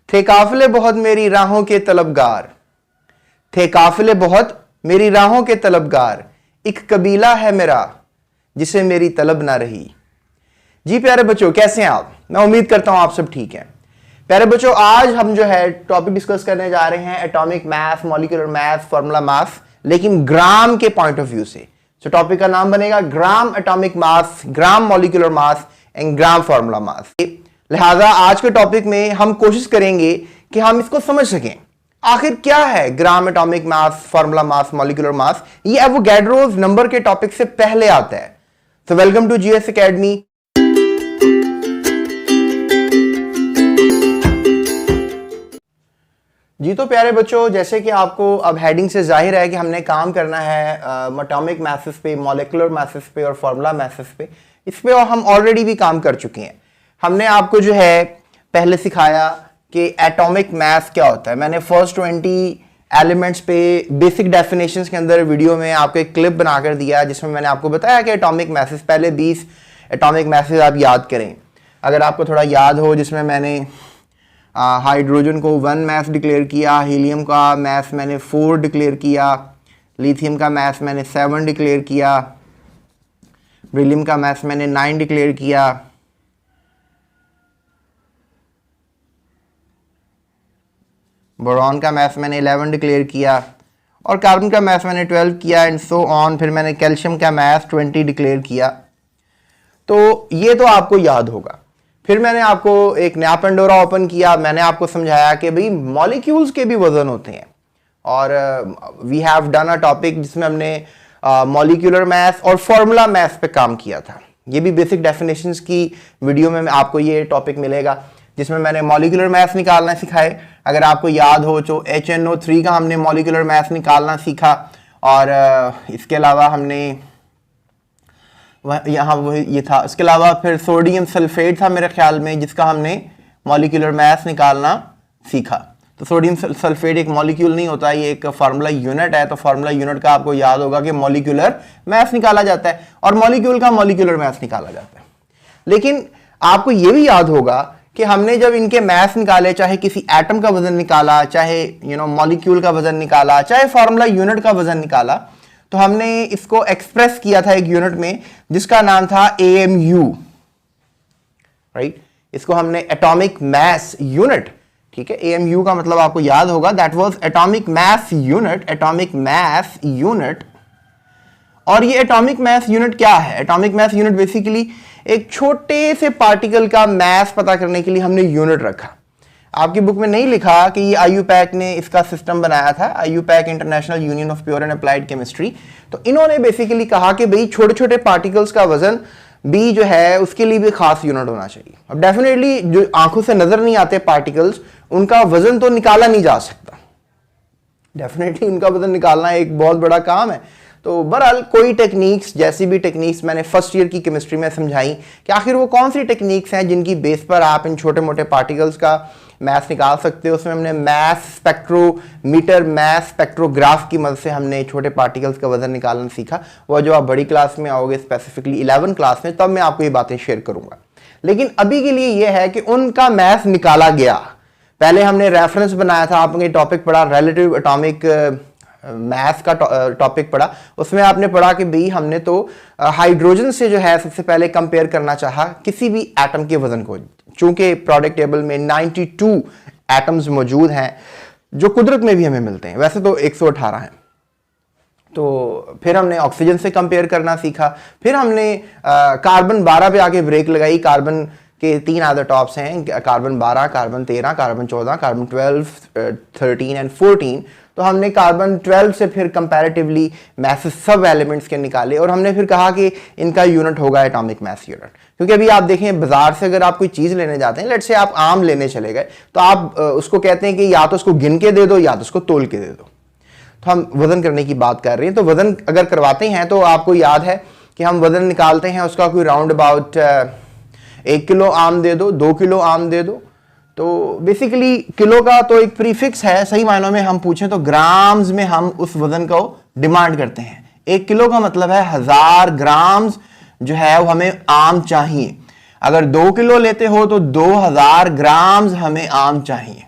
थे काफिले बहुत मेरी राहों के तलबगार, थे काफिले बहुत मेरी राहों के तलबगार, एक कबीला है मेरा जिसे मेरी तलब ना रही। जी प्यारे बच्चों, कैसे हैं आप? मैं उम्मीद करता हूं आप सब ठीक हैं। प्यारे बच्चों, आज हम जो है टॉपिक डिस्कस करने जा रहे हैं atomic math, molecular math, formula math, लेकिन ग्राम के पॉइंट ऑफ व्यू से। सो टॉपिक का नाम बनेगा ग्राम atomic math, gram molecular math and gram formula math. लिहाजा आज के टॉपिक में हम कोशिश करेंगे कि हम इसको समझ सकें आखिर क्या है gram atomic mass, formula mass, molecular mass. ये एवोगैड्रोस नंबर के टॉपिक से पहले आता है। So welcome to GS academy. जी तो प्यारे बच्चों, जैसे कि आपको अब हेडिंग से जाहिर है कि हमने काम करना है एटॉमिक मैथ्स पे, मॉलिक्यूलर मैथ्स पे और फार्मूला मैथ्स पे। इस पे हम ऑलरेडी भी काम कर चुके हैं। हमने आपको जो है पहले सिखाया कि एटॉमिक मैथ क्या होता है। मैंने फर्स्ट 20 एलिमेंट्स पे बेसिक डेफिनेशंस के अंदर वीडियो में आपको एक क्लिप बनाकर दिया जिसमें मैंने आपको बताया कि एटॉमिक मैथ्स, पहले 20 एटॉमिक मैथ्स आप याद करें। अगर आपको थोड़ा याद हो, जिसमें मैंने हाइड्रोजन को 1 मैथ डिक्लेयर किया, हीलियम का मैथ मैंने 4 डिक्लेयर किया, लिथियम का मैथ मैंने 7 डिक्लेयर किया, बेरिलियम का मैथ मैंने 9 डिक्लेयर किया, बोरॉन का मैथ मैंने 11 डिक्लेयर किया और कार्बन का मैथ मैंने 12 किया एंड सो ऑन। फिर मैंने कैल्शियम का मैथ 20 डिक्लेयर किया। तो ये तो आपको याद होगा। फिर मैंने आपको एक नया पेंडोरा ओपन किया। मैंने आपको समझाया कि भाई मॉलिक्यूल्स के भी वजन होते हैं और we have done a topic जिसमें हमने मॉलिक्यूलर मैथ और फार्मूला मैथ पे काम किया था। ये भी बेसिक डेफिनेशंस की वीडियो में आपको ये टॉपिक मिलेगा जिसमें मैंने मॉलिक्यूलर मैथ निकालना सिखाए। अगर आपको याद हो तो HNO3 का हमने मॉलिक्यूलर मैथ निकालना सीखा और इसके अलावा हमने यहाँ वो ये था। इसके अलावा फिर सोडियम सल्फेट था मेरे ख्याल में, जिसका हमने मॉलिक्यूलर मैथ निकालना सीखा। तो सोडियम सल्फेट एक मॉलिक्यूल नहीं होता, ये एक फार्मूला यूनिट है। तो फार्मूला यूनिट का आपको याद होगा कि मॉलिक्यूलर मैथ निकाला जाता है और मॉलिक्यूल का मॉलिक्यूलर मैथ निकाला जाता है। लेकिन आपको ये भी याद होगा कि हमने जब इनके मैथ निकाले, चाहे किसी एटम का वजन निकाला, चाहे मॉलिक्यूल का वजन निकाला, चाहे फार्मूला यूनिट का वजन निकाला, तो हमने इसको एक्सप्रेस किया था एक यूनिट में जिसका नाम था AMU, राइट। इसको हमने एटॉमिक मैस यूनिट, ठीक है। AMU का मतलब आपको याद होगा, that was atomic mass unit, atomic mass unit. और ये एटॉमिक मैस यूनिट क्या है? एटॉमिक मैस यूनिट बेसिकली एक छोटे से पार्टिकल का मैथ पता करने के लिए हमने यूनिट रखा। आपकी बुक में नहीं लिखा कि ये IUPAC ने इसका सिस्टम बनाया था, IUPAC international union of pure and applied chemistry. तो इन्होंने बेसिकली कहा कि भाई छोटे छोटे पार्टिकल्स का वजन भी जो है उसके लिए भी खास यूनिट होना चाहिए। अब डेफिनेटली जो आंखों से नजर नहीं आते पार्टिकल्स, उनका वजन तो निकाला नहीं जा सकता। डेफिनेटली उनका वजन निकालना एक बहुत बड़ा काम है। तो बहरहाल कोई टेक्निक्स, जैसी भी टेक्निक्स मैंने फर्स्ट ईयर की केमिस्ट्री में समझाई कि आखिर वो कौन सी टेक्निक्स हैं जिनकी बेस पर आप इन छोटे मोटे पार्टिकल्स का मैथ निकाल सकते हो। उसमें हमने मैथ स्पेक्ट्रोमीटर, मैथ स्पेक्ट्रोग्राफ की मदद से हमने छोटे पार्टिकल्स का वजन निकालना सीखा। वो जो आप बड़ी क्लास में आओगे, स्पेसिफिकली 11 क्लास में, तब मैं आपको ये बातें शेयर करूंगा। लेकिन अभी के लिए ये है कि उनका मैथ निकाला गया। पहले हमने रेफरेंस बनाया था, आपने टॉपिक पढ़ा रिलेटिव एटॉमिक मैथ का टॉपिक पढ़ा। उसमें आपने पढ़ा कि भाई हमने तो हाइड्रोजन से जो है सबसे पहले कंपेयर करना चाहा किसी भी एटम के वजन को। चूंकि प्रोडक्ट टेबल में 92 एटम्स मौजूद हैं जो कुदरत में भी हमें मिलते हैं, वैसे तो 118 हैं। तो फिर हमने ऑक्सीजन से कंपेयर करना सीखा। फिर हमने कार्बन 12 पे आके ब्रेक लगाई। कार्बन के 3 आइसोटॉप्स हैं, carbon 12, carbon 13, carbon 14, carbon 12, 13 and 14। तो हमने कार्बन 12 से फिर कंपैरेटिवली मैथ सब एलिमेंट्स के निकाले और हमने फिर कहा कि इनका यूनिट होगा एटॉमिक मैथ यूनिट। क्योंकि अभी आप देखें बाजार से अगर आप कोई चीज़ लेने जाते हैं, लेट्स से आप आम लेने चले गए, तो आप उसको कहते हैं कि या तो उसको गिन के दे दो या तो उसको तोल के दे दो। तो हम वजन करने की बात कर रहे हैं। तो वजन अगर करवाते हैं तो आपको याद है कि हम वजन निकालते हैं, उसका कोई राउंड अबाउट 1 किलो आम दे दो, 2 किलो आम दे दो। तो बेसिकली किलो का तो एक प्रीफिक्स है, सही मायनों में हम पूछें तो ग्राम्स में हम उस वजन को डिमांड करते हैं। 1 किलो का मतलब है 1000 ग्राम्स जो है वो हमें आम चाहिए। अगर 2 किलो लेते हो तो 2000 ग्राम्स हमें आम चाहिए।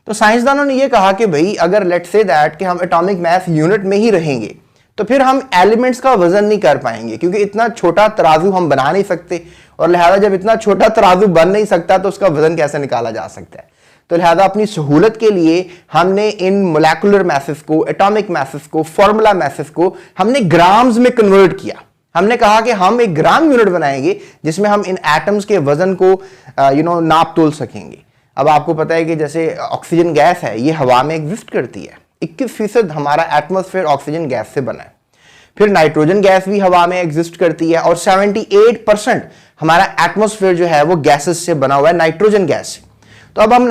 तो साइंसदानों ने ये कहा कि भाई अगर लेट्स से दैट कि हम एटॉमिक मास यूनिट में ही रहेंगे तो फिर हम एलिमेंट्स का वजन नहीं कर पाएंगे, क्योंकि इतना छोटा तराजू हम बना नहीं सकते, और लिहाजा जब इतना छोटा तराजू बन नहीं सकता तो उसका वजन कैसे निकाला जा सकता है। तो लिहाजा अपनी सहूलत के लिए हमने इन मोलेकुलर मैसेस को, एटॉमिक मैसेस को, फॉर्मूला मैसेस को हमने ग्राम्स में कन्वर्ट किया। हमने कहा कि हम एक ग्राम यूनिट बनाएंगे जिसमें हम इन एटम्स के वजन को नाप तोल सकेंगे। अब आपको पता है कि जैसे ऑक्सीजन गैस है, ये हवा में एग्जिस्ट करती है, 21% हमारा एटमॉस्फेयर ऑक्सीजन गैस से बना है। फिर नाइट्रोजन गैस भी हवा में एग्जिस्ट करती है, और 78% हमारा एटमॉस्फेयर जो है वो गैसेस से बना हुआ है, नाइट्रोजन गैस से। तो अब हम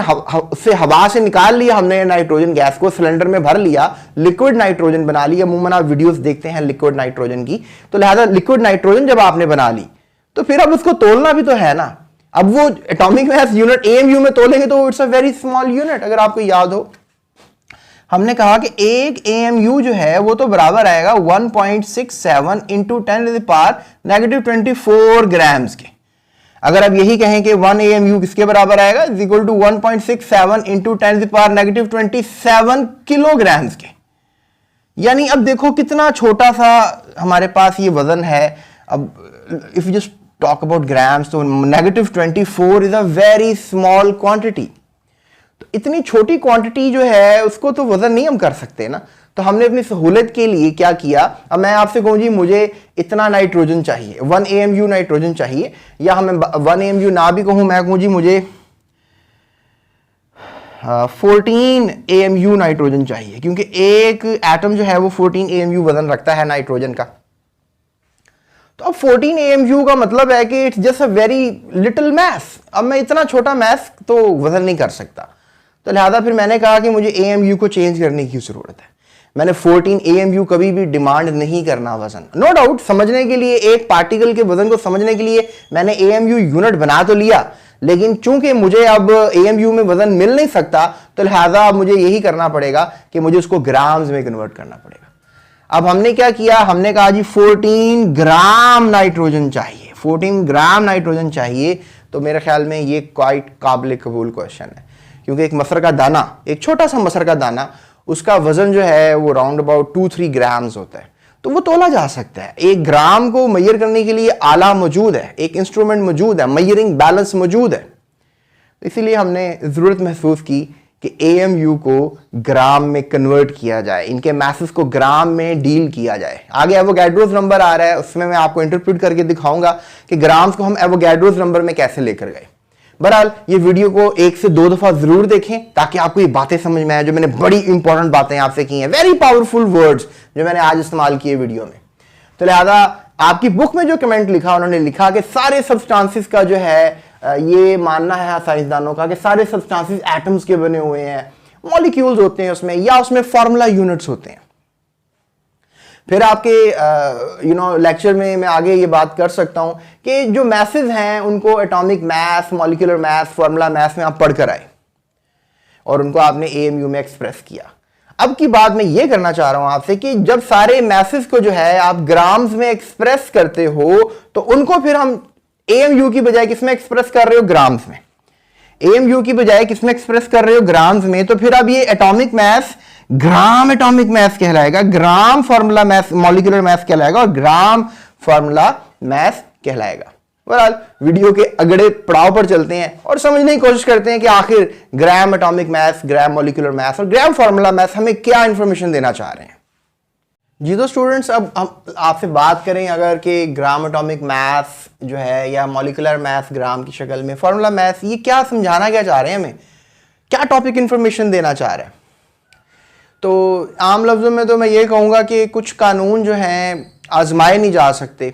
उससे हवा से निकाल लिया हमने नाइट्रोजन गैस को, सिलेंडर में भर लिया, लिक्विड नाइट्रोजन बना लिया। अमूमन आप वीडियोस देखते हैं लिक्विड नाइट्रोजन की, तो लिहाजा लिक्विड नाइट्रोजन जब आपने बना ली तो फिर अब उसको तोलना भी तो है ना। अब वो एटॉमिक मास यूनिट एएमयू में तोलेंगे तो it's a very small unit. अगर आपको याद हो, हमने कहा कि एक एएमयू जो है वो तो बराबर आएगा 1.67 इंटू 10⁻⁻24 ग्राम्स के। अगर आप यही कहें कि 1 एएमयू किसके बराबर आएगा, is equal to 1.67 into 10⁻⁻27 kilograms के। यानी अब देखो कितना छोटा सा हमारे पास ये वजन है। अब if you just talk about grams, तो -24 is a very small quantity. तो इतनी छोटी क्वांटिटी जो है उसको तो वजन नहीं हम कर सकते ना। तो हमने अपनी सहूलत के लिए क्या किया, अब मैं आपसे कहूं जी मुझे इतना नाइट्रोजन चाहिए, 1 एएमयू नाइट्रोजन चाहिए, या हमें 1 एएमयू ना भी कहूं, मैं कहूं जी मुझे 14 एएमयू नाइट्रोजन चाहिए, क्योंकि एक एटम जो है वो 14 एएमयू वजन रखता है नाइट्रोजन का। तो अब 14 एएमयू का मतलब है कि it's just a very little mass. अब मैं इतना छोटा मैस तो वजन नहीं कर सकता, तो लिहाजा फिर मैंने कहा कि मुझे एएमयू को चेंज करने की जरूरत है। मैंने 14 एएमयू कभी भी डिमांड नहीं करना वजन। नो डाउट समझने के लिए, एक पार्टिकल के वजन को समझने के लिए मैंने एएमयू यूनिट बना तो लिया, लेकिन चूंकि मुझे अब एएमयू में वजन मिल नहीं सकता तो लिहाजा अब मुझे यही करना पड़ेगा कि मुझे उसको ग्राम्स में कन्वर्ट करना पड़ेगा। अब हमने क्या किया, हमने कहा जी 14 ग्राम नाइट्रोजन चाहिए, 14 ग्राम नाइट्रोजन चाहिए। तो मेरे ख्याल में ये क्वाइट काबिल कबूल क्वेश्चन है, क्योंकि एक मसर का दाना, एक छोटा सा मसर का दाना, उसका वजन जो है वो राउंड अबाउट 2-3 ग्राम्स होता है, तो वो तोला जा सकता है। 1 ग्राम को मेजर करने के लिए आला मौजूद है, एक इंस्ट्रूमेंट मौजूद है, मेजरिंग बैलेंस मौजूद है। इसीलिए हमने जरूरत महसूस की कि एएमयू को ग्राम में कन्वर्ट किया जाए, इनके मैसेस को ग्राम में डील किया जाए। आगे एवोगैड्रोस नंबर आ रहा है, उसमें मैं आपको इंटरप्रेट करके दिखाऊंगा कि ग्राम्स को हम एवोगैड्रोस नंबर में कैसे लेकर गए। बहरहाल ये वीडियो को 1 से 2 दफा जरूर देखें ताकि आपको ये बातें समझ में आए जो मैंने बड़ी इंपॉर्टेंट बातें आपसे की हैं, वेरी पावरफुल वर्ड्स जो मैंने आज इस्तेमाल किए वीडियो में। तो लिहाजा आपकी बुक में जो कमेंट लिखा, उन्होंने लिखा कि सारे सब्सटेंसेस का जो है ये मानना है साइंसदानों का कि सारे सब्सटेंसेस एटम्स के बने हुए हैं, मॉलिक्यूल्स होते हैं उसमें, या उसमें फार्मूला यूनिट्स होते हैं। फिर आपके लेक्चर में मैं आगे ये बात कर सकता हूं कि जो मैसेज हैं उनको atomic mass, molecular mass, formula mass में आप पढ़कर आए और उनको आपने एएमयू में एक्सप्रेस किया। अब की बात मैं ये करना चाह रहा हूं आपसे कि जब सारे मैसेज को जो है आप ग्राम्स में एक्सप्रेस करते हो तो उनको फिर हम एएमयू की बजाय किसमें एक्सप्रेस कर रहे हो, ग्राम्स में। एएमयू की बजाय किसमें एक्सप्रेस कर रहे हो, ग्राम्स में। तो फिर अब ये atomic mass gram atomic mass कहलाएगा, ग्राम फार्मूला मास मॉलिक्यूलर मास कहलाएगा, और ग्राम फार्मूला मास कहलाएगा। बहरहाल वीडियो के अगले पड़ाव पर चलते हैं और समझने की कोशिश करते हैं कि आखिर gram atomic mass, gram molecular mass और ग्राम फार्मूला मास हमें क्या इंफॉर्मेशन देना चाह रहे हैं। जी तो स्टूडेंट्स, अब हम आपसे बात करें अगर कि ग्राम एटॉमिक मास जो है या मॉलिक्यूलर मास ग्राम की शक्ल में, फार्मूला मास, ये क्या समझाना क्या चाह रहे हैं, हमें क्या टॉपिक इंफॉर्मेशन देना चाह रहे हैं। तो आम लफ्ज़ों में तो मैं ये कहूँगा कि कुछ कानून जो हैं आजमाए नहीं जा सकते।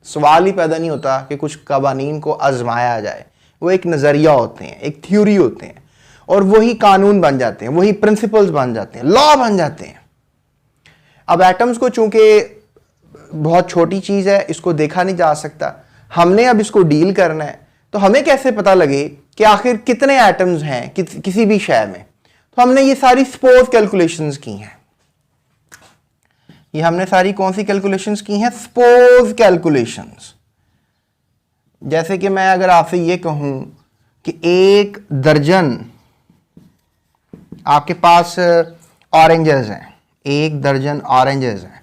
सवाल ही पैदा नहीं होता कि कुछ कवानीन को आजमाया जाए। वो एक नज़रिया होते हैं, एक थ्योरी होते हैं, और वही कानून बन जाते हैं, वही प्रिंसिपल्स बन जाते हैं, लॉ बन जाते हैं। अब एटम्स को चूंकि बहुत छोटी चीज़ है, इसको देखा नहीं जा सकता, हमने अब इसको डील करना है, तो हमें कैसे पता लगे कि आखिर कितने एटम्स हैं किसी भी शय में। तो हमने ये सारी सपोज कैलकुलेशंस की हैं। ये हमने सारी कौन सी कैलकुलेशंस की हैं, सपोज कैलकुलेशंस। जैसे कि मैं अगर आपसे ये कहूं कि 1 दर्जन आपके पास ऑरेंजेस हैं, 1 दर्जन ऑरेंजेस हैं,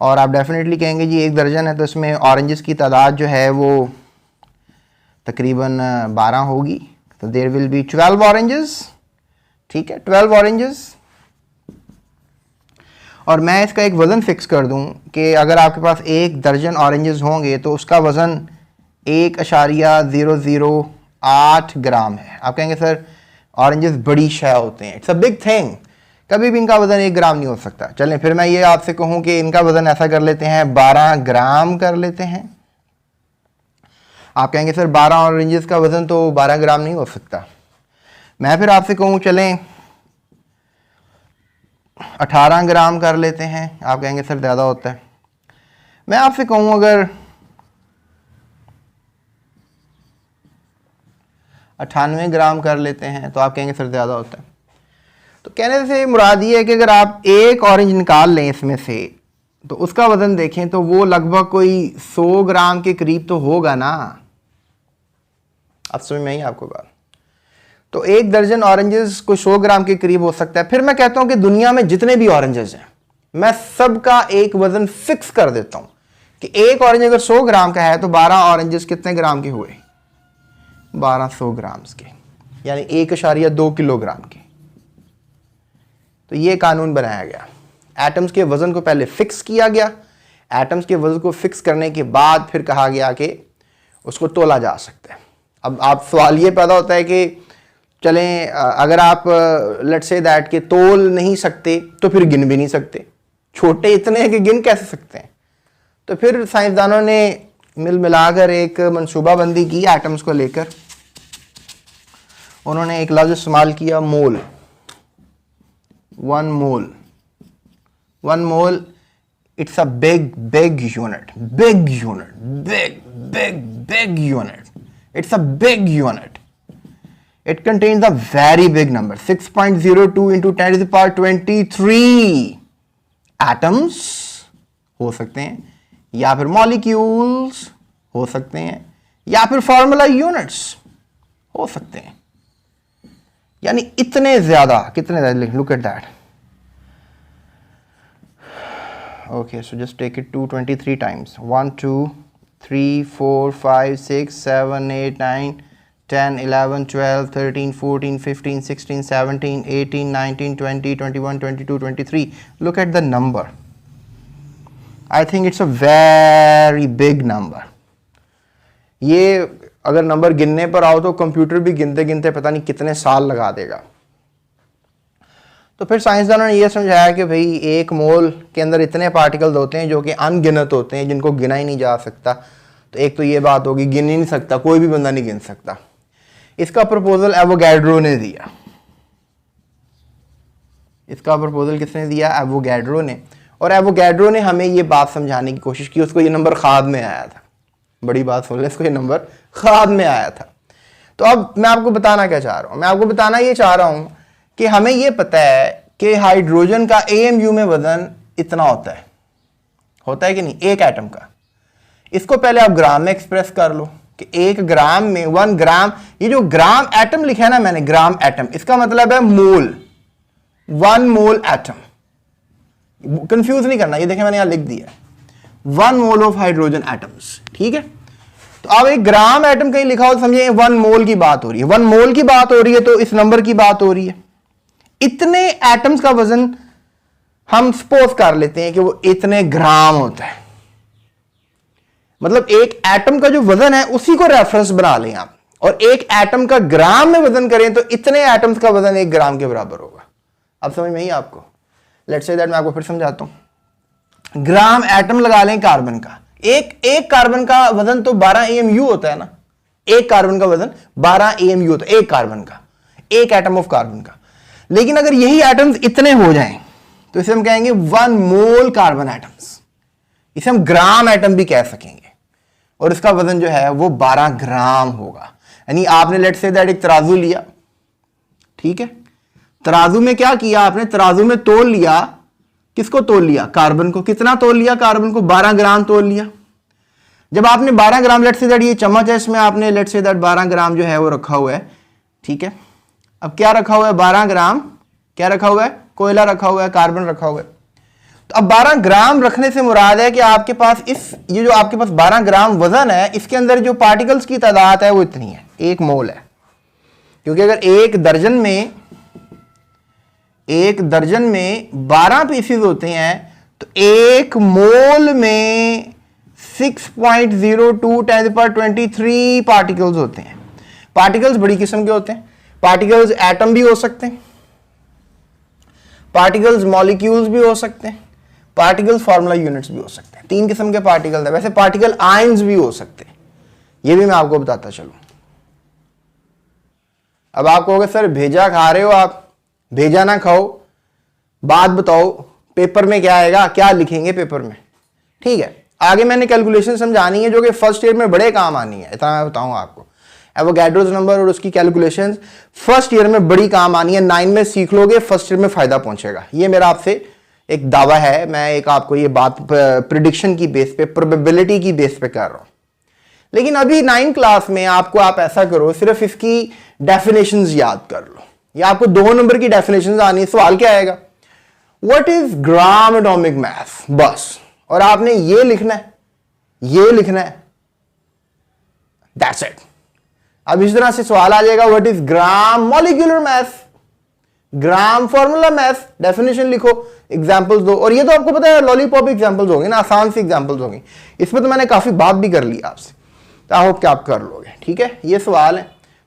और आप डेफिनेटली कहेंगे जी 1 दर्जन है तो इसमें ऑरेंजेस की तादाद जो है वो तकरीबन 12 होगी, तो देयर विल बी 12 ऑरेंजेस। ठीक है, 12 ऑरेंजेस। और मैं इसका एक वज़न फिक्स कर दूं कि अगर आपके पास 1 दर्जन ऑरेंजेस होंगे तो उसका वज़न 1.008 ग्राम है। आप कहेंगे सर ऑरेंजेस बड़ी शय होते हैं, इट्स अ बिग थिंग, कभी भी इनका वज़न 1 ग्राम नहीं हो सकता। चलें फिर मैं ये आपसे कहूँ कि इनका वज़न ऐसा कर लेते हैं, 12 ग्राम कर लेते हैं। आप कहेंगे सर 12 ऑरेंजेस का वज़न तो 12 ग्राम नहीं हो सकता। मैं फिर आपसे कहूँ चलें 18 ग्राम कर लेते हैं। आप कहेंगे सर ज़्यादा होता है। मैं आपसे कहूँ अगर 98 ग्राम कर लेते हैं तो आप कहेंगे सर ज़्यादा होता है। तो कहने से मुराद ये है कि अगर आप एक ऑरेंज निकाल लें इसमें से तो उसका वज़न देखें तो वो लगभग कोई 100 ग्राम के करीब तो होगा ना। अब समझ में आई आपको बात? तो 1 दर्जन ऑरेंजेस को 100 ग्राम के करीब हो सकता है। फिर मैं कहता हूं कि दुनिया में जितने भी ऑरेंजेस हैं मैं सबका एक वजन फिक्स कर देता हूं कि एक ऑरेंज अगर 100 ग्राम का है तो 12 ऑरेंजेस कितने ग्राम के हुए? 1200 ग्राम के, यानी 1.2 किलोग्राम के। तो ये कानून बनाया गया, एटम्स के वजन को पहले फिक्स किया गया, एटम्स के वजन को फिक्स करने के बाद फिर कहा गया कि उसको तोला जा सकता है। अब आप सवाल ये पैदा होता है कि चलें अगर आप लेट्स से दैट के तोल नहीं सकते तो फिर गिन भी नहीं सकते, छोटे इतने हैं कि गिन कैसे सकते हैं? तो फिर साइंसदानों ने मिल मिलाकर एक मंसूबाबंदी की एटम्स को लेकर। उन्होंने एक लफ्ज़ इस्तेमाल किया mole, 1 mole. 1 mole it's a big unit, big unit, big unit, it's a big unit. It contains a very big number, 6.02 into 10 to the power 23 atoms हो सकते हैं, या फिर molecules हो सकते हैं, या फिर formula units हो सकते हैं। यानी इतने ज्यादा, कितने ज्यादा, look at that. Okay, so just take it 223 times. 1 2 3 4 5 6 7 8 9 10 11 12 13 14 15 16 17 18 19 20 21 22 23. Look at the number. I think it's a very big number. ये अगर नंबर गिनने पर आओ तो कंप्यूटर भी गिनते गिनते पता नहीं कितने साल लगा देगा। तो फिर साइंसदानों ने यह समझाया कि भाई 1 मोल के अंदर इतने पार्टिकल्स होते हैं जो कि अनगिनत होते हैं, जिनको गिना ही नहीं जा सकता। तो एक तो ये बात होगी, गिन ही नहीं सकता, कोई भी बंदा नहीं गिन सकता। इसका प्रपोजल एवोगैड्रो ने दिया। इसका प्रपोजल किसने दिया? एवोगैड्रो ने। और एवोगैड्रो ने हमें ये बात समझाने की कोशिश की, उसको ये नंबर ख्वाब में आया था। बड़ी बात सुन ले, इसको ये नंबर ख्वाब में आया था। तो अब मैं आपको बताना क्या चाह रहा हूं? मैं आपको बताना ये चाह रहा हूं कि हमें ये पता है कि हाइड्रोजन का AMU में वजन इतना होता है कि नहीं, एक एटम का। इसको पहले आप ग्राम में एक्सप्रेस कर लो कि 1 ग्राम में 1 ग्राम, ये जो ग्राम एटम लिखा है ना मैंने, ग्राम एटम, इसका मतलब है मोल, 1 मोल एटम। कंफ्यूज नहीं करना, ये देखें मैंने यहां लिख दिया 1 मोल ऑफ हाइड्रोजन एटम्स। ठीक है, तो अब एक ग्राम एटम कहीं लिखा हो समझिए 1 मोल की बात हो रही है, 1 मोल की बात हो रही है, तो इस नंबर की बात हो रही है। इतने एटम्स का वजन हम सपोज कर लेते हैं कि वो इतने ग्राम होता है। मतलब एक एटम का जो वजन है उसी को रेफरेंस बना लें आप, और एक एटम का ग्राम में वजन करें तो इतने एटम्स का वजन 1 ग्राम के बराबर होगा। अब समझ में ही आपको? लेट्स से दैट मैं आपको फिर समझाता हूं। ग्राम एटम लगा लें कार्बन का, एक कार्बन का वजन तो 12 AMU होता है ना, एक कार्बन का वजन 12 AMU होता है, एक कार्बन का, एक एटम ऑफ कार्बन का। लेकिन अगर यही एटम्स इतने हो जाएं तो इसे हम कहेंगे 1 मोल कार्बन एटम्स। इसे हम ग्राम एटम भी कह सकेंगे, और इसका वजन जो है वो 12 ग्राम होगा। यानी आपने लेट्स से दैट एक तराजू लिया, ठीक है, तराजू में क्या किया आपने? तराजू में तोल लिया, किसको तोल लिया? कार्बन को। कितना तोल लिया? कार्बन को 12 ग्राम तोल लिया। जब आपने 12 ग्राम, लेट्स से दैट ये चम्मच है, इसमें आपने लेट्स से दैट 12 ग्राम जो है वो रखा हुआ है, ठीक है, अब क्या रखा हुआ है, 12 ग्राम क्या रखा हुआ है, कोयला रखा हुआ है, कार्बन रखा हुआ है। तो अब 12 ग्राम रखने से मुराद है कि आपके पास ये जो आपके पास 12 ग्राम वजन है, इसके अंदर जो पार्टिकल्स की तादाद है वो इतनी है, 1 मोल है। क्योंकि अगर एक दर्जन में 12 पीसेस होते हैं तो 1 मोल में 6.02 10 पर 23 पार्टिकल्स होते हैं। पार्टिकल्स बड़ी किस्म के होते हैं। पार्टिकल्स एटम भी हो सकते हैं, पार्टिकल्स मॉलिक्यूल्स भी हो सकते हैं, पार्टिकल्स फार्मूला यूनिट्स भी हो सकते हैं। 3 किस्म के पार्टिकल्स है। वैसे पार्टिकल आयंस भी हो सकते हैं, ये भी मैं आपको बताता चलूं। अब आप कहोगे सर भेजा खा रहे हो आप, भेजा ना खाओ, बात बताओ पेपर में क्या आएगा, क्या लिखेंगे पेपर में। ठीक है, आगे मैंने कैलकुलेशन समझानी है जो कि फर्स्ट ईयर में बड़े काम आनी है, इतना मैं बताऊं आपको। एवोगैड्रोस नंबर और उसकी कैलकुलेशंस फर्स्ट ईयर में बड़ी काम आनी है। 9 में सीख लोगे, फर्स्ट ईयर में फायदा पहुंचेगा। ये मेरा आपसे एक दावा है, मैं एक आपको ये बात प्रिडिक्शन की बेस पे, प्रोबेबिलिटी की बेस पे कर रहा हूं। लेकिन अभी 9 क्लास में आपको आप ऐसा करो, सिर्फ इसकी डेफिनेशंस याद कर लो, या आपको 2 नंबर की डेफिनेशंस आनी है। सवाल क्या आएगा, what is gram atomic mass, बस। और आपने ये लिखना है, ये लिखना है, दैट्स इट। अब इस तरह से सवाल आ जाएगा, what is gram molecular mass, gram formula mass, definition लिखो, एग्जांपल्स दो। और ये तो आपको पता है लॉलीपॉप एग्जांपल्स होंगे ना, आसान सी एग्जांपल्स होंगी। इसमें तो मैंने काफी बात भी कर ली आपसे, तो आई होप कि आप कर लोगे। ठीक है, ये सवाल है,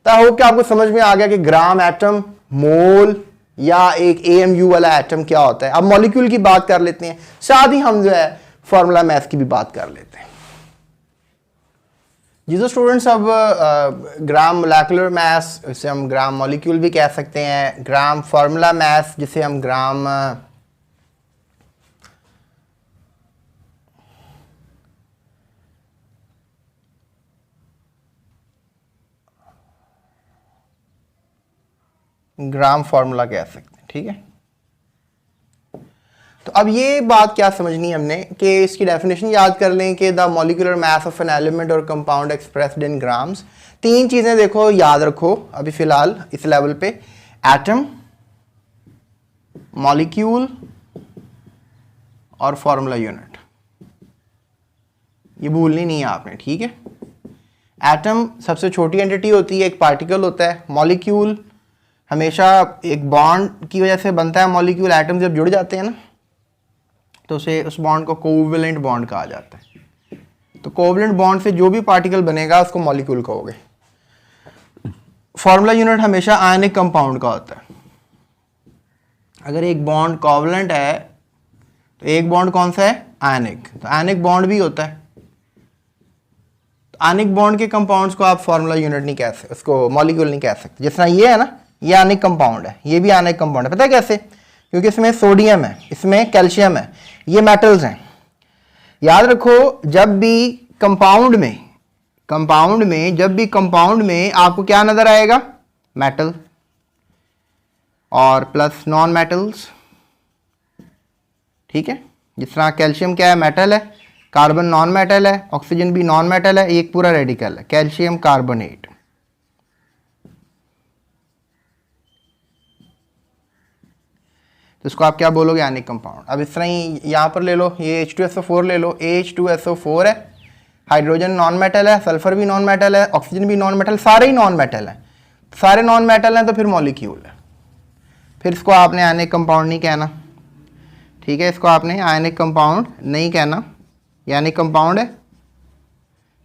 तो आई होप कि आपको समझ में आ गया कि ग्राम, एटम, मोल या एक AMU वाला एटम क्या होता है। अब मॉलिक्यूल की बात कर लेते हैं, साथ ही हम जो है फॉर्मूला मास की भी बात कर लेते हैं। जी स्टूडेंट्स, अब ग्राम मोलेकुलर मास, इसे हम ग्राम मॉलिक्यूल भी कह सकते हैं, ग्राम फार्मूला मास जिसे हम ग्राम फार्मूला कह सकते हैं। ठीक है, तो अब ये बात क्या समझनी है हमने कि इसकी डेफिनेशन याद कर लें कि the molecular mass of an element और कंपाउंड एक्सप्रेस्ड इन ग्राम्स। 3 चीजें देखो याद रखो अभी फिलहाल इस लेवल पे, एटम, मॉलिक्यूल और फॉर्मूला यूनिट, ये भूलनी नहीं है आपने। ठीक है, एटम सबसे छोटी एंटिटी होती है, एक पार्टिकल होता है। मॉलिक्यूल हमेशा एक बॉन्ड की वजह से बनता है। मॉलिक्यूल एटम जब जुड़ जाते हैं ना, तो उस बॉन्ड को कोवेलेंट बॉन्ड कहा जाता है। तो कोवेलेंट बॉन्ड से जो भी पार्टिकल बनेगा उसको मॉलिक्यूल कहोगे। फॉर्मूला यूनिट हमेशा आयनिक कंपाउंड का होता है। अगर एक बॉन्ड कोवेलेंट है तो एक बॉन्ड कौन सा है, आयनिक, तो आयनिक बॉन्ड भी होता है। तो आयनिक बॉन्ड के कंपाउंड्स को आप फॉर्मूला यूनिट नहीं कह सकते, उसको मॉलिक्यूल नहीं कह सकते। जिस तरह ये है ना, ये आयनिक कंपाउंड है, ये भी आयनिक कंपाउंड है। पता है कैसे? क्योंकि इसमें सोडियम है, इसमें कैल्शियम है, ये मेटल्स हैं। याद रखो, जब भी कंपाउंड में आपको क्या नजर आएगा, मेटल और प्लस नॉन मेटल्स। ठीक है, जिस तरह कैल्शियम क्या है, मेटल है, कार्बन नॉन मेटल है, ऑक्सीजन भी नॉन मेटल है, एक पूरा रेडिकल है, कैल्शियम कार्बोनेट। तो इसको आप क्या बोलोगे, आयनिक कंपाउंड। अब इस तरह ही यहाँ पर ले लो, ये H2SO4 ले लो, H2SO4 है, हाइड्रोजन नॉन मेटल है, सल्फर भी नॉन मेटल है, ऑक्सीजन भी नॉन मेटल, सारे ही नॉन मेटल हैं। सारे नॉन मेटल हैं तो फिर मॉलिक्यूल है, फिर इसको आपने आयनिक कंपाउंड नहीं कहना। ठीक है, इसको आपने आयनिक कंपाउंड नहीं कहना, ये आयनिक कंपाउंड है।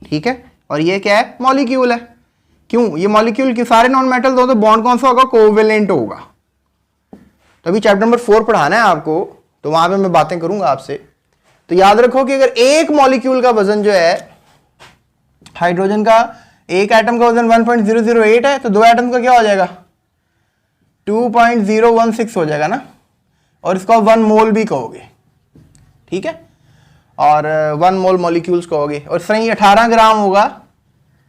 ठीक है, और ये क्या है, मॉलिक्यूल है। क्यों, ये मॉलिक्यूल क्यों, सारे नॉन मेटल तो बॉन्ड कौन सा होगा, कोवेलेंट होगा। तो अभी चैप्टर नंबर 4 पढ़ाना है आपको, तो वहां पे मैं बातें करूंगा आपसे। तो याद रखो कि अगर एक मॉलिक्यूल का वजन जो है, हाइड्रोजन का एक एटम का वजन 1.008 है, तो 2 एटम का क्या हो जाएगा, 2.016 हो जाएगा ना, और इसको 1 मोल भी कहोगे। ठीक है, और 1 मोल मॉलिक्यूल्स कहोगे। और इस तरह ही 18 ग्राम होगा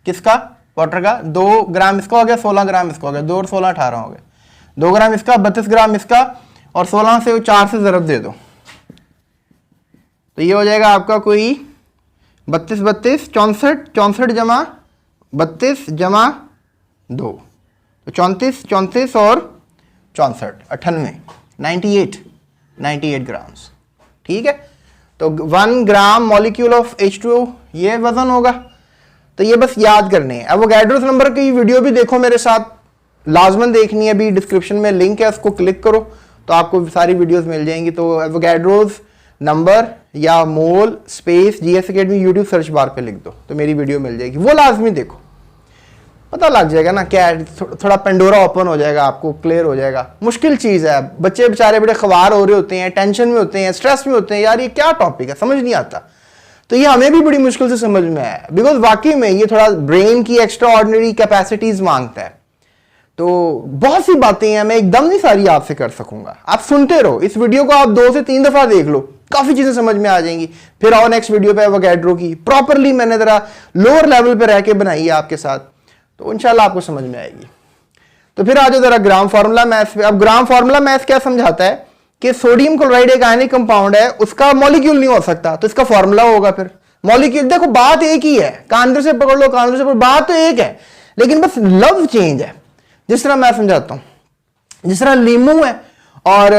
किसका, वाटर का, 2 ग्राम इसका हो गया, 16 ग्राम इसका हो गया, 2 और 16 18 हो गए, 2 ग्राम इसका, 32 ग्राम इसका, और 16 से 4 से ज़रब दे दो, तो ये हो जाएगा आपका कोई 32 32 64 64 जमा 32 जमा 2, तो 34 और 64, 98, 98 ग्राम्स। ठीक है, तो 1 ग्राम मॉलिक्यूल ऑफ H2O ये वजन होगा। तो ये बस याद करने हैं। एवोगैड्रोस नंबर की वीडियो भी देखो मेरे साथ, लाजमन देखनी है, अभी डिस्क्रिप्शन में लिंक है, उसको क्लिक करो तो आपको सारी वीडियोस मिल जाएंगी। तो एवोगैड्रोस नंबर या mole space GS Academy YouTube search bar पे लिख दो तो मेरी वीडियो मिल जाएगी, वो लाजमी देखो, पता लग जाएगा ना क्या थोड़ा पेंडोरा ओपन हो जाएगा, आपको क्लियर हो जाएगा। मुश्किल चीज़ है, बच्चे बेचारे बड़े ख्वार हो रहे होते हैं, टेंशन में होते हैं, स्ट्रेस में होते हैं, यार ये क्या टॉपिक है, समझ नहीं आता। तो ये हमें भी बड़ी मुश्किल से समझ में आया, बिकॉज वाकई में ये थोड़ा ब्रेन की एक्स्ट्रा ऑर्डिनरी कैपेसिटीज मांगता है। तो बहुत सी बातें हैं, मैं एकदम नहीं सारी आपसे कर सकूंगा, आप सुनते रहो, इस वीडियो को आप 2 से 3 दफा देख लो, काफी चीजें समझ में आ जाएंगी। फिर आओ नेक्स्ट वीडियो पे एवोगैड्रो की प्रॉपरली मैंने जरा लोअर लेवल पे रह के बनाई है आपके साथ, तो इंशाल्लाह आपको समझ में आएगी। तो फिर आ जाओ जरा ग्राम फार्मूला मैथ्स पे। अब ग्राम फार्मूला मैथ्स क्या समझाता है कि सोडियम क्लोराइड एक आयनिक कंपाउंड है, उसका मॉलिक्यूल नहीं हो सकता, तो इसका फार्मूला होगा फिर मॉलिक्यूल। देखो बात एक ही है, कांधे से पकड़ लो, कांधे से पकड़, बात तो एक है, लेकिन बस लफ्ज चेंज है। जिस तरह मैं समझाता हूं, जिस तरह लीमू है और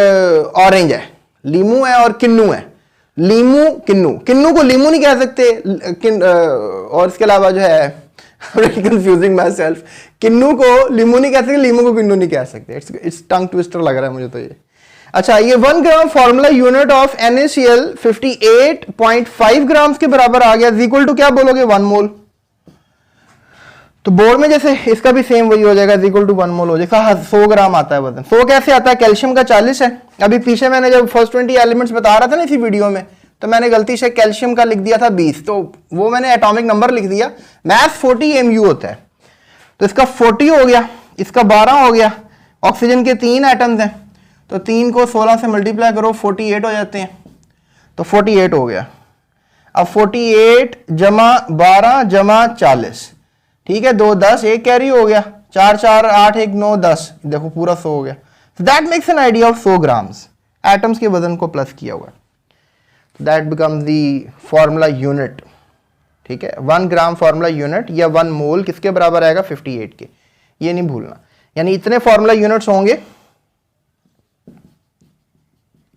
ऑरेंज है, लीमू है और किन्नू है, लीमू किन्नू, किन्नू को लीमू नहीं कह सकते, और इसके अलावा जो है कंफ्यूजिंग माई सेल्फ, किन्नू को लीमू नहीं कह सकते, लीमू को किन्नू नहीं कह सकते, इट्स टंग ट्विस्टर लग रहा है मुझे तो ये। अच्छा, ये 1 gram formula unit of NaCl 58.5 grams के बराबर आ गया, इक्वल टू क्या बोलोगे 1 मोल। तो बोर्ड में जैसे इसका भी सेम वही हो जाएगा, इक्वल टू 1 मोल हो जाएगा। 100 ग्राम आता है वजन। 100 कैसे आता है, कैल्शियम का 40 है। अभी पीछे मैंने जब फर्स्ट 20 एलिमेंट्स बता रहा था ना इसी वीडियो में, तो मैंने गलती से कैल्शियम का लिख दिया था 20, तो वो मैंने एटॉमिक नंबर लिख दिया। मैथ 40 MU होता है, तो इसका 40 हो गया, इसका 12 हो गया। ऑक्सीजन के 3 एटम्स हैं, तो 3 को 16 से मल्टीप्लाई करो, 48 हो जाते हैं, तो 48 हो गया। अब 48 जमा 12 जमा 40, ठीक है, 2 10, 1 कैरी हो गया, 4 4 8 1 9 10, देखो पूरा 100 हो गया। That makes an idea of 100 grams, atoms के वजन को प्लस किया हुआ, that becomes the formula unit. ठीक है, 1 ग्राम फॉर्मूला यूनिट या 1 मोल किसके बराबर आएगा, 58 के, ये नहीं भूलना। यानी इतने फॉर्मूला यूनिट्स होंगे,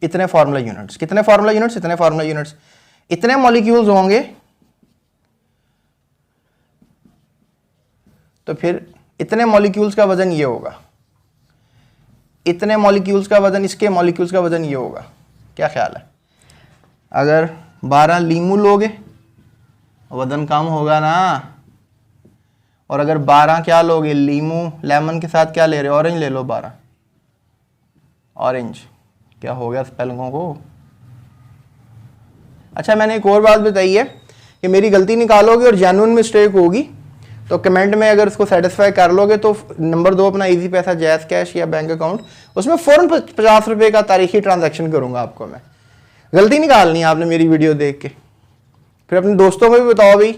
इतने फॉर्मूला यूनिट्स, कितने फॉर्मूला यूनिट्स, इतने फॉर्मूला यूनिट्स, इतने मॉलिक्यूल्स होंगे, तो फिर इतने मॉलिक्यूल्स का वजन ये होगा, इतने मॉलिक्यूल्स का वजन, इसके मॉलिक्यूल्स का वजन ये होगा। क्या ख्याल है, अगर 12 लीमू लोगे वजन कम होगा ना, और अगर 12 क्या लोगे, लीमू लेमन के साथ क्या ले रहे हो, ऑरेंज ले लो, 12 ऑरेंज, क्या हो गया स्पेलिंगों को। अच्छा, मैंने एक और बात बताई है कि मेरी गलती निकालोगे और जेन्युइन मिस्टेक होगी तो कमेंट में अगर उसको सेटिस्फाई कर लोगे तो नंबर 2 अपना इजी पैसा जैज़ कैश या बैंक अकाउंट, उसमें फ़ौरन 50 रुपये का तारीखी ट्रांजैक्शन करूंगा आपको मैं। गलती निकालनी है आपने मेरी वीडियो देख के, फिर अपने दोस्तों को भी बताओ भाई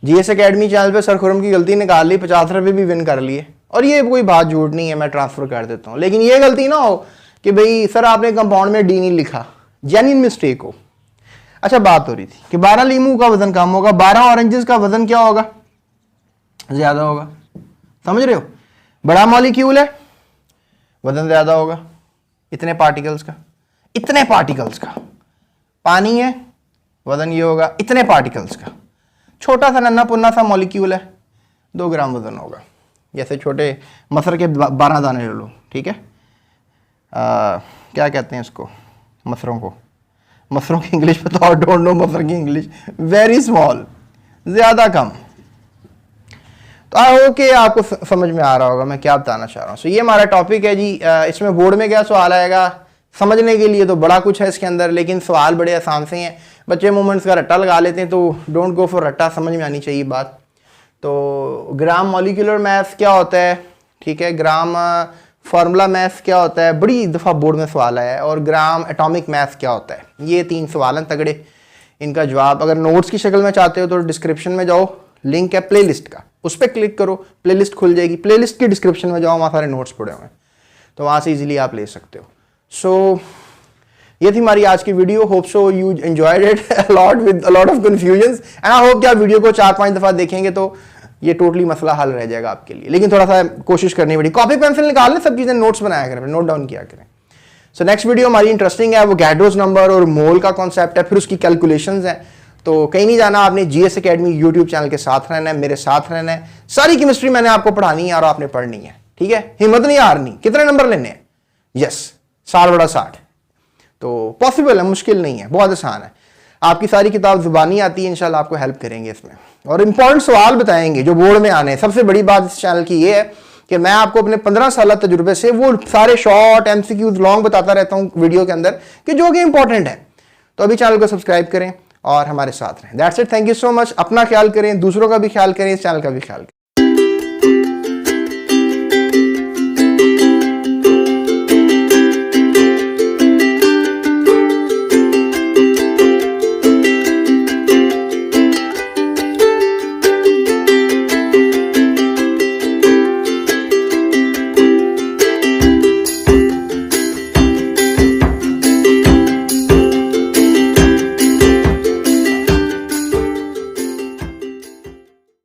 GS Academy चैनल पे सरखुरम की गलती निकाल ली, 50 रुपये भी विन कर लिए, और ये कोई बात झूठ नहीं है, मैं ट्रांसफ़र कर देता हूँ। लेकिन ये गलती ना हो कि भाई सर आपने कंपाउंड में D नहीं लिखा, जेन्युइन मिस्टेक हो। अच्छा, बात हो रही थी कि 12 लीमू का वजन कम होगा, 12 ऑरेंजेस का वजन क्या होगा, ज्यादा होगा। समझ रहे हो, बड़ा मॉलिक्यूल है, वजन ज्यादा होगा, इतने पार्टिकल्स का, इतने पार्टिकल्स का। पानी है, वजन ये होगा, इतने पार्टिकल्स का। छोटा सा नन्ना पुन्ना सा मॉलिक्यूल है, 2 ग्राम वजन होगा। जैसे छोटे मसर के 12 दाने ले लो, ठीक है, क्या कहते हैं इसको, मसरों को, मसरों की इंग्लिश बताओ, डोंट नो मसर की इंग्लिश, वेरी स्मॉल, ज्यादा कम। तो आई होप कि आपको समझ में आ रहा होगा मैं क्या बताना चाह रहा हूँ। सो ये हमारा टॉपिक है जी। इसमें बोर्ड में क्या सवाल आएगा, समझने के लिए तो बड़ा कुछ है इसके अंदर, लेकिन सवाल बड़े आसान से हैं। बच्चे मोमेंट्स का रट्टा लगा लेते हैं, तो डोंट गो फॉर रट्टा, समझ में आनी चाहिए बात। तो ग्राम मॉलिक्यूलर मैथ्स क्या होता है, ठीक है, ग्राम फार्मूला मैथ्स क्या होता है, बड़ी दफ़ा बोर्ड में सवाल आया है, और ग्राम एटॉमिक मैथ्स क्या होता है। ये 3 सवाल हैं तगड़े, इनका जवाब अगर नोट्स की शक्ल में चाहते हो तो डिस्क्रिप्शन में जाओ, लिंक है प्लेलिस्ट का, उस पर क्लिक करो, प्लेलिस्ट खुल जाएगी। प्लेलिस्ट की डिस्क्रिप्शन में जाओ, वहाँ सारे नोट्स पड़े हुए हैं, तो वहाँ से इजीली आप ले सकते हो। सो ये थी हमारी आज की video. Hope so you enjoyed it a lot with a lot of confusions, and I hope कि आप वीडियो को 4-5 दफ़ा देखेंगे तो ये टोटली मसला हल रह जाएगा आपके लिए। लेकिन थोड़ा सा कोशिश करनी पड़ी, कॉपी पेंसिल निकाल लें, सब चीज़ें नोट्स बनाया करें, नोट डाउन किया करें। सो नेक्स्ट वीडियो हमारी इंटरेस्टिंग है, वो गैड्रोस नंबर और मोल का कॉन्सेप्ट है, फिर उसकी कैलकुलेशंस हैं। तो कहीं नहीं जाना, आपने जीएस एकेडमी यूट्यूब चैनल के साथ रहना है, मेरे साथ रहना है। सारी केमिस्ट्री मैंने आपको पढ़ानी है और आपने पढ़नी है, ठीक है। हिम्मत नहीं हारनी। कितने नंबर लेने हैं? यस, 60/60। तो पॉसिबल है, मुश्किल नहीं है, बहुत आसान है। आपकी सारी किताब जुबानी आती है, इंशाल्लाह आपको हेल्प करेंगे इसमें, और इंपॉर्टेंट सवाल बताएंगे जो बोर्ड में आने हैं। सबसे बड़ी बात इस चैनल की ये है कि मैं आपको अपने 15 साल तजुर्बे से वो सारे शॉर्ट एमसीक्यूज लॉन्ग बताता रहता हूँ वीडियो के अंदर कि जो कि इंपॉर्टेंट है। तो अभी चैनल को सब्सक्राइब करें और हमारे साथ रहें। That's it, thank you so much. अपना ख्याल करें, दूसरों का भी ख्याल करें, इस चैनल का भी ख्याल करें।